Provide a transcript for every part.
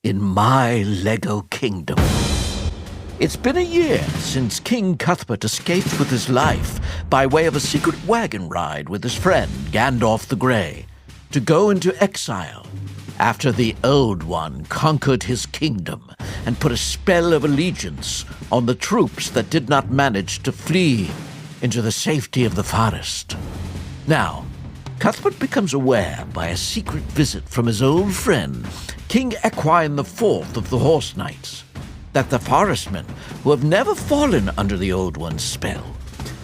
in my Lego kingdom. It's been a year since King Cuthbert escaped with his life by way of a secret wagon ride with his friend Gandalf the Grey to go into exile after the Old One conquered his kingdom and put a spell of allegiance on the troops that did not manage to flee into the safety of the forest. Now, Cuthbert becomes aware by a secret visit from his old friend, King Equine IV of the Horse Knights, that the forestmen, who have never fallen under the Old One's spell,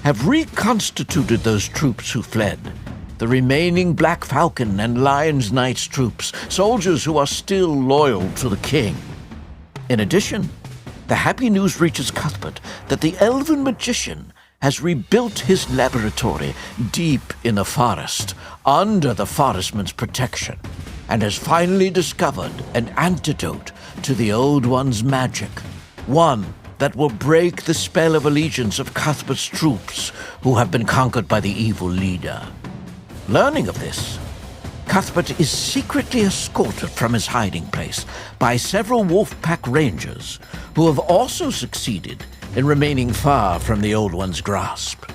have reconstituted those troops who fled, the remaining Black Falcon and Lion's Knights troops, soldiers who are still loyal to the king. In addition, the happy news reaches Cuthbert that the elven magician has rebuilt his laboratory deep in the forest, under the forestmen's protection, and has finally discovered an antidote to the Old One's magic, one that will break the spell of allegiance of Cuthbert's troops who have been conquered by the evil leader. Learning of this, Cuthbert is secretly escorted from his hiding place by several Wolfpack Rangers who have also succeeded in remaining far from the Old One's grasp.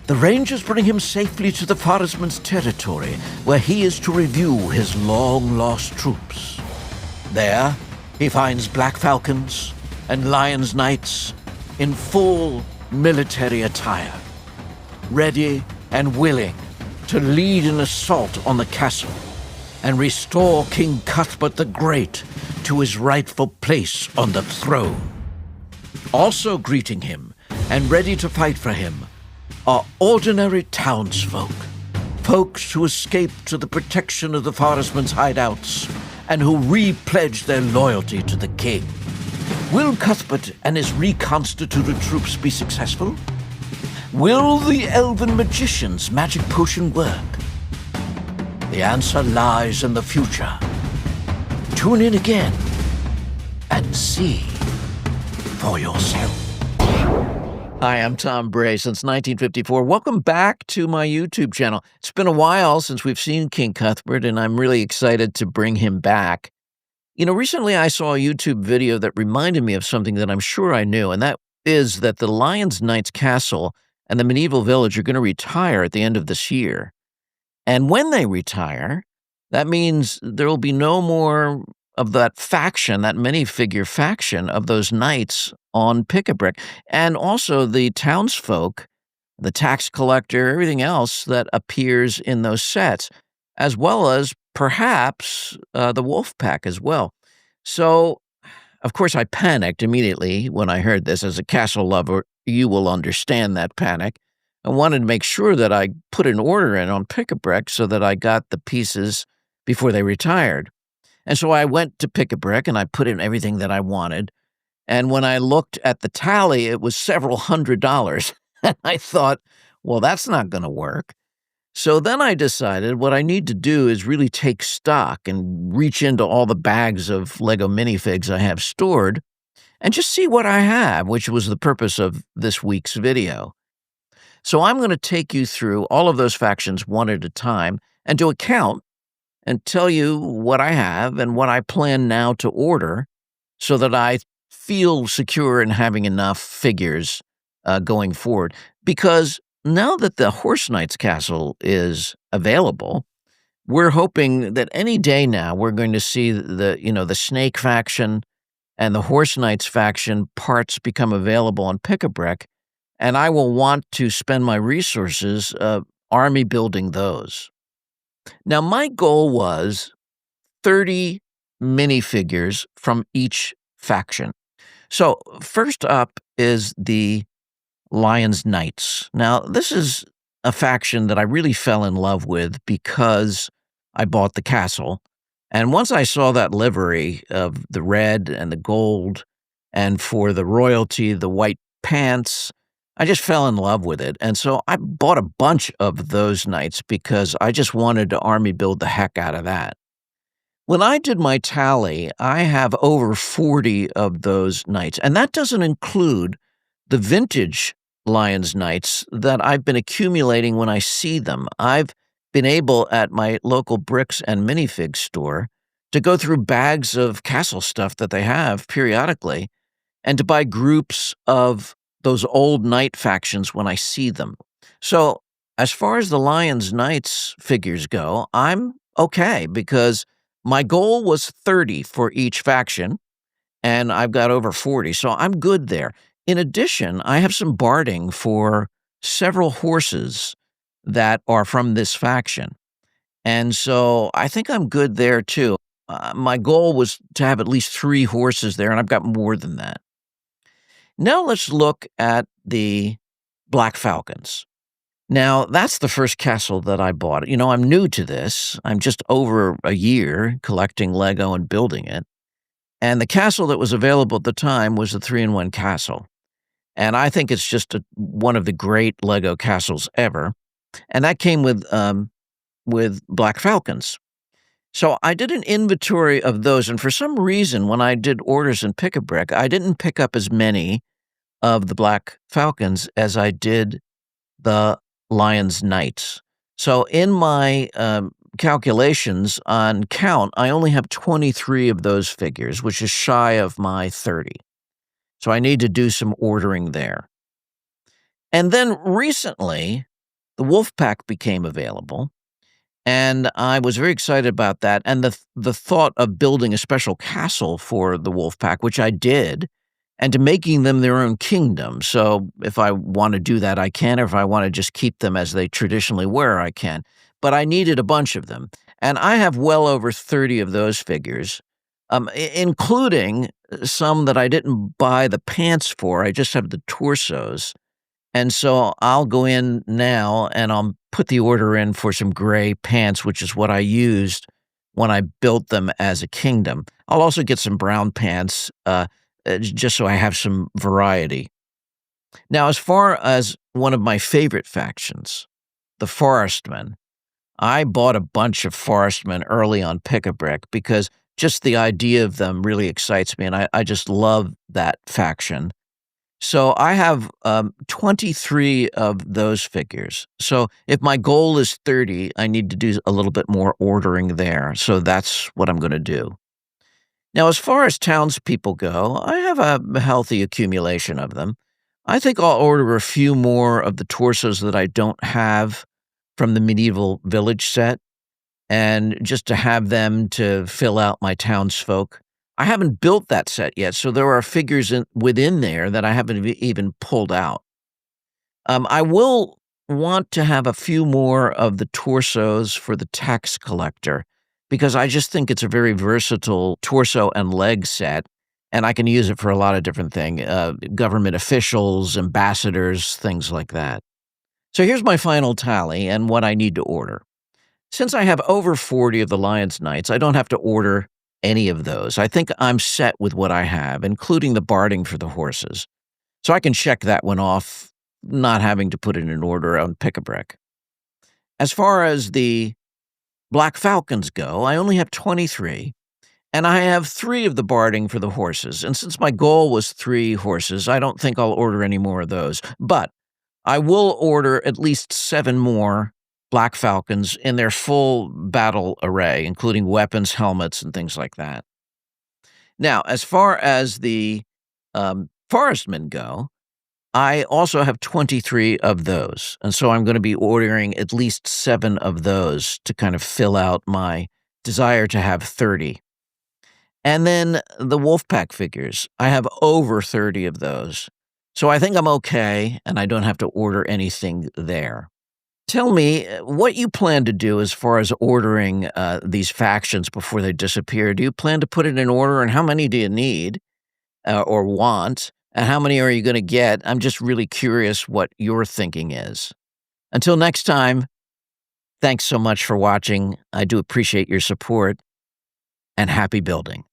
The Rangers bring him safely to the forestman's territory, where he is to review his long-lost troops. There, he finds Black Falcons and Lion's Knights in full military attire, ready and willing to lead an assault on the castle and restore King Cuthbert the Great to his rightful place on the throne. Also greeting him and ready to fight for him are ordinary townsfolk, folks who escaped to the protection of the forestmen's hideouts and who re-pledged their loyalty to the king. Will Cuthbert and his reconstituted troops be successful? Will the elven magician's magic potion work? The answer lies in the future. Tune in again and see for yourself. Hi, I'm Tom Bray since 1954. Welcome back to my YouTube channel. It's been a while since we've seen King Cuthbert, and I'm really excited to bring him back. You know, recently I saw a YouTube video that reminded me of something that I'm sure I knew, and that is that the Lion's Knights Castle and the medieval village are going to retire at the end of this year. And when they retire, that means there will be no more of that faction, that minifigure faction of those knights on Pick-a-Brick, and also the townsfolk, the tax collector, everything else that appears in those sets, as well as perhaps the wolf pack as well. So, of course, I panicked immediately when I heard this. As a castle lover, you will understand that panic. I wanted to make sure that I put an order in on Pick-a-Brick so that I got the pieces before they retired. And so I went to Pick-a-Brick and I put in everything that I wanted. And when I looked at the tally, it was several $100s. And I thought, well, that's not going to work. So then I decided what I need to do is really take stock and reach into all the bags of Lego minifigs I have stored and just see what I have, which was the purpose of this week's video. So I'm going to take you through all of those factions one at a time and do a count and tell you what I have and what I plan now to order so that I feel secure in having enough figures going forward. Because now that the Horse Knights Castle is available, we're hoping that any day now we're going to see the Snake faction and the Horse Knights faction parts become available on Pick-a-Brick, and I will want to spend my resources army building those. Now, my goal was 30 minifigures from each faction. So first up is the Lion's Knights. Now, this is a faction that I really fell in love with because I bought the castle. And once I saw that livery of the red and the gold, and for the royalty, the white pants, I just fell in love with it. And so I bought a bunch of those knights because I just wanted to army build the heck out of that. When I did my tally, I have over 40 of those knights, and that doesn't include the vintage Lion's Knights that I've been accumulating when I see them. I've been able at my local bricks and minifigs store to go through bags of castle stuff that they have periodically, and to buy groups of those old knight factions when I see them. So, as far as the Lions Knights figures go, I'm okay because my goal was 30 for each faction, and I've got over 40, so I'm good there. In addition, I have some barding for several horses that are from this faction. And so I think I'm good there too. My goal was to have at least 3 horses there, and I've got more than that. Now let's look at the Black Falcons. Now, that's the first castle that I bought. I'm new to this. I'm just over a year collecting Lego and building it. And the castle that was available at the time was a 3-in-1 castle. And I think it's just one of the great Lego castles ever. And that came with Black Falcons. So I did an inventory of those, and for some reason, when I did orders in Pick-a-Brick, I didn't pick up as many of the Black Falcons as I did the Lions Knights. So in my calculations on count, I only have 23 of those figures, which is shy of my 30. So I need to do some ordering there. And then recently, the Wolfpack became available, and I was very excited about that, and the thought of building a special castle for the Wolfpack, which I did, and to making them their own kingdom. So if I want to do that, I can, or if I want to just keep them as they traditionally were, I can. But I needed a bunch of them, and I have well over 30 of those figures, including some that I didn't buy the pants for. I just have the torsos. And so I'll go in now and I'll put the order in for some gray pants, which is what I used when I built them as a kingdom. I'll also get some brown pants, just so I have some variety. Now, as far as one of my favorite factions, the Forestmen, I bought a bunch of Forestmen early on Pick-a-Brick because just the idea of them really excites me, and I just love that faction. So I have 23 of those figures. So if my goal is 30, I need to do a little bit more ordering there. So that's what I'm going to do. Now, as far as townspeople go, I have a healthy accumulation of them. I think I'll order a few more of the torsos that I don't have from the medieval village set, and just to have them to fill out my townsfolk. I haven't built that set yet, so there are figures within there that I haven't even pulled out. I will want to have a few more of the torsos for the tax collector, because I just think it's a very versatile torso and leg set, and I can use it for a lot of different things, government officials, ambassadors, things like that. So here's my final tally and what I need to order. Since I have over 40 of the Lions Knights, I don't have to order any of those. I think I'm set with what I have, including the barding for the horses. So I can check that one off, not having to put it in order on Pick-a-Brick. As far as the Black Falcons go, I only have 23, and I have 3 of the barding for the horses. And since my goal was 3 horses, I don't think I'll order any more of those. But I will order at least 7 more Black Falcons in their full battle array, including weapons, helmets, and things like that. Now, as far as the Forestmen go, I also have 23 of those, and so I'm going to be ordering at least 7 of those to kind of fill out my desire to have 30. And then the Wolfpack figures, I have over 30 of those, so I think I'm okay, and I don't have to order anything there. Tell me what you plan to do as far as ordering these factions before they disappear. Do you plan to put it in order, and how many do you need or want, and how many are you going to get? I'm just really curious what your thinking is. Until next time, thanks so much for watching. I do appreciate your support, and happy building.